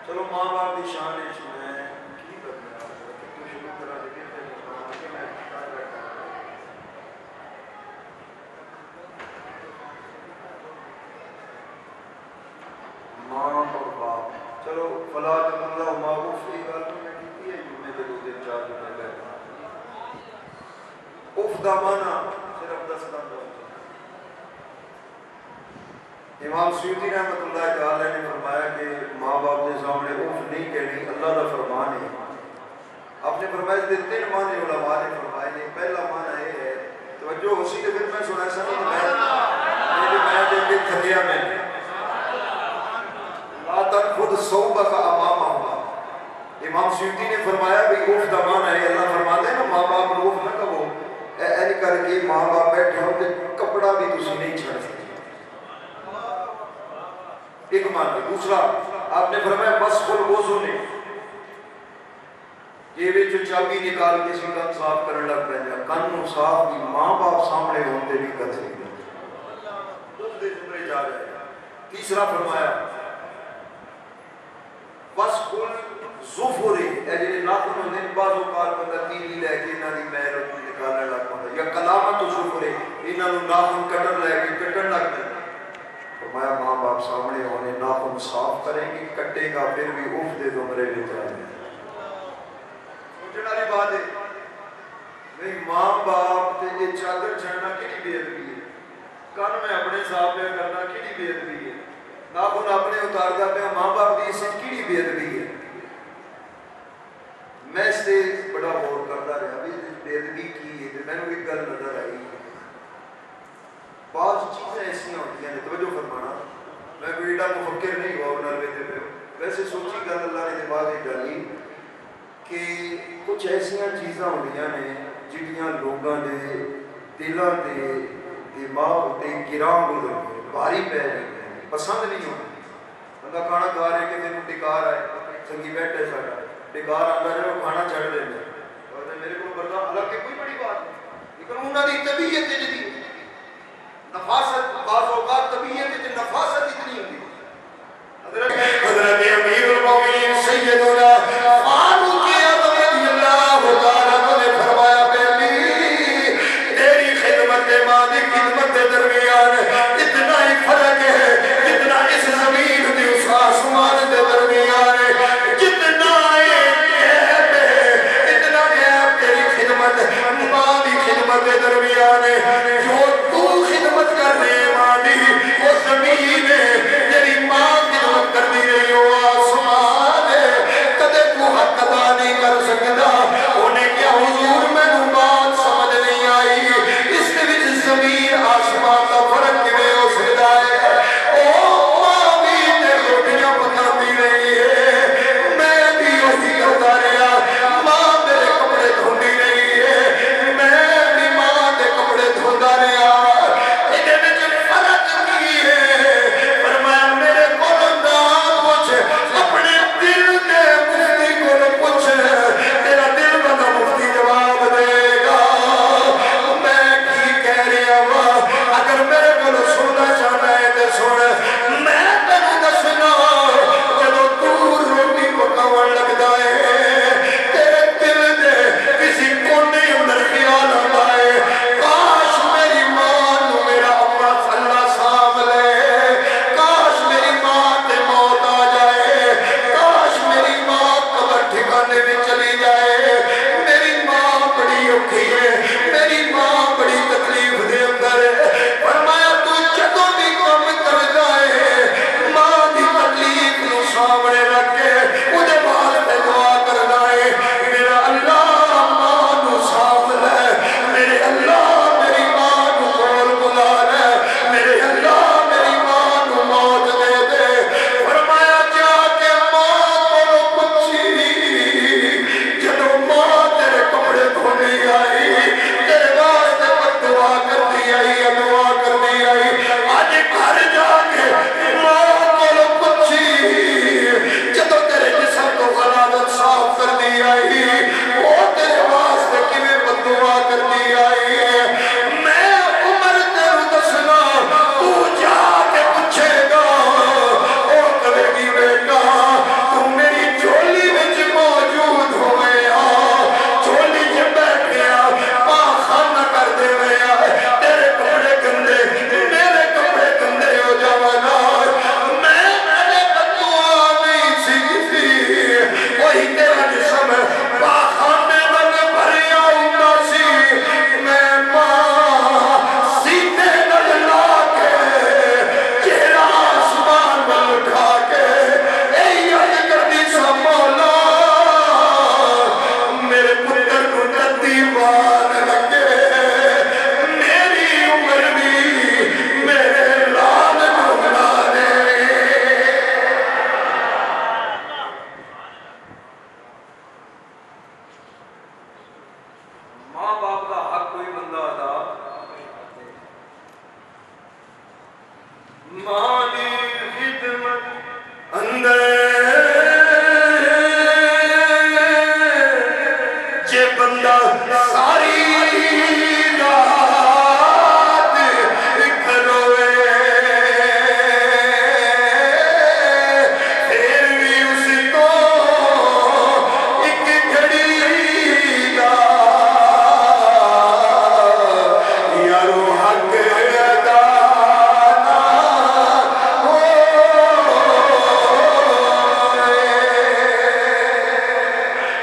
چلو ماں باپ کی شان ہے میں کی کرنا تو شروع کرا دے کہ میں ماں اور باپ چلو فلا تقل لهما اف کی گل میں کی ہے جمعے دے دو دن چار دن پہلے اف دا مانا صرف دستان دا امام سیوطی رحمۃ اللہ تعالی نے فرمایا کہ ماں باپ کے سامنے اف نہیں کہنی اللہ کا فرمان ہے. آپ نے فرمایا کہ تین معنی علماء نے فرمائے نے. پہلا معنی یہ ہے توجہ اسی کے پھر میں سنا سا میں دیکھ کے تھکیا میں لا تنفذ صوبک امامہما. امام سیوطی نے فرمایا بھی اف کا معنی ہے اللہ فرماتے ہیں نا ماں باپ کو اف نہ کہو ایسے کر کے ماں باپ بیٹھے ہوتے کپڑا بھی تسی نہیں چھڑ سکتے. ایک معنی. دوسرا آپ نے فرمایا بس کل وضو نے یہ بھی جو چابی نکال کے سی کن صاف کرنے لگ پہ جا کن صاف کی ماں باپ سامنے ہوتے بھی کر سکتے اس دے جمرے جا رہے ہیں. تیسرا فرمایا بس کل ظفری ایجلی ناکن ہونے بعض اوقات بندہ تیلی لے کے انہاں دی مہر نکالنے لگ پہ یا کلامت ظفری انہاں نو ناکن کٹر لے کے کٹر لگ پہ. فرمایا ماں باپ سامنے ہونے ناخن صاف کریں گے کٹے گا پھر بھی اف دے زمرے میں جائیں گے. سوچنے والی بات ہے نہیں ماں باپ تے یہ چادر چڑھنا کیڑی بے ادبی ہے. کن میں اپنے صاف پہ کرنا کیڑی بے ادبی ہے. ناخن اپنے اتار دا پہ ماں باپ دی اسے کیڑی بے ادبی ہے. میں اس سے بڑا غور کرتا رہا بھی بے ادبی کی ہے میں نے ایک گل نظر آئی. بعض چیزیں ایسی ہوتی ہیں توجہ فرمانا میں کوئی ایڈا مفکر نہیں ہوا بنا لیتے پہ ویسے سوچی گل اللہ نے دماغ ہی ڈالی کہ کچھ ایسیاں چیزاں ہوندیاں نے جڑیاں لوگاں دے دلاں دے دماغ تے گراں گزر بھاری پے پسند نہیں ہوتی. بندہ کھانا کھا رہے کہ تینوں ڈکار آئے سنگی بیٹھے ساڈا ڈکار آندا ہے وہ کھانا چھڑ دیندا اور میرے کو برداشت حالانکہ کوئی بڑی بات نہیں لیکن انہاں دی طبیعت ہے جدی نفاست بعض اوقات طبیعت کی نفاست اتنی ہوتی ہے. حضرت امیر المومنین سیدنا فاروق اعظم رضی اللہ تعالیٰ عنہ نے فرمایا بیلی تیری خدمت ماں کی خدمت کے درمیان اتنا ہی فرق ہے جتنا اس زمین کی اس آسمان کے درمیان ہے. جتنا گیپ ہے اتنا گیپ تیری خدمت ماں کی خدمت کے درمیان ہے. جو کر رہے مانی وہ زمین ہے تیری ماں خدمت کر دی رہی ہو آسمان ہے کدے تو حق ادا نہیں کر سکتا. انہیں کیا حضور میں بات سمجھ نہیں آئی اس کے وچ زمین آسمان کا فرق کیویں ہو سکتا ہے. او ماں بھی تے روٹیاں پکاتی رہی ہے میں بھی وہی کرتا رہا. ماں میرے کپڑے دھوندی رہی ہے میں بھی ماں دے کپڑے دھوندا ماں دی خدمت اندر جے بندہ ساری رات کھلوے پھر بھی اس کو ایک گھڑی دا یارو حق ادا نہ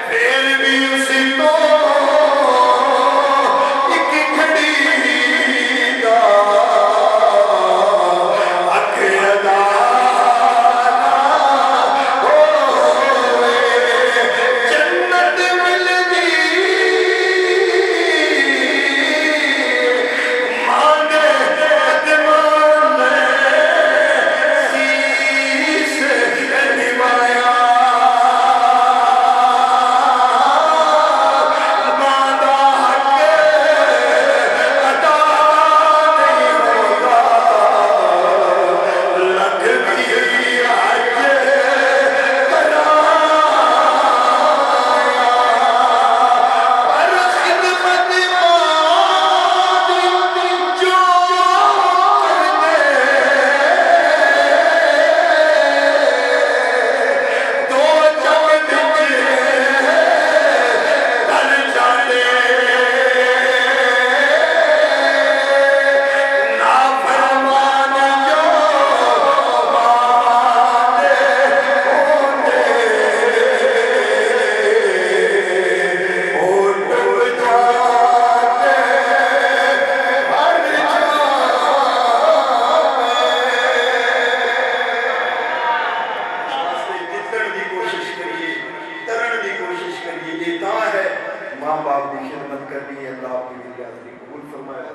پھر بھی اس کو ایک گھڑی دا حق ادا جنت ملدی ماں دے قدماں میں سیس نوایا ماں دا حق ادا نہیں ہوگا لکھ بھی حج کرایا پر خدمت ماں دی جو کردے دو جگ وچ ڈل جاندے نافرمان جو ماں دے ہوندے او ڈب جاندے ہر واسطے جتن دی کوشش کریے ترن دی کوشش کریے یہ تا ہے ماں باپ کی خدمت کرنی ہے اللہ آپ کی حاضری قبول فرمائے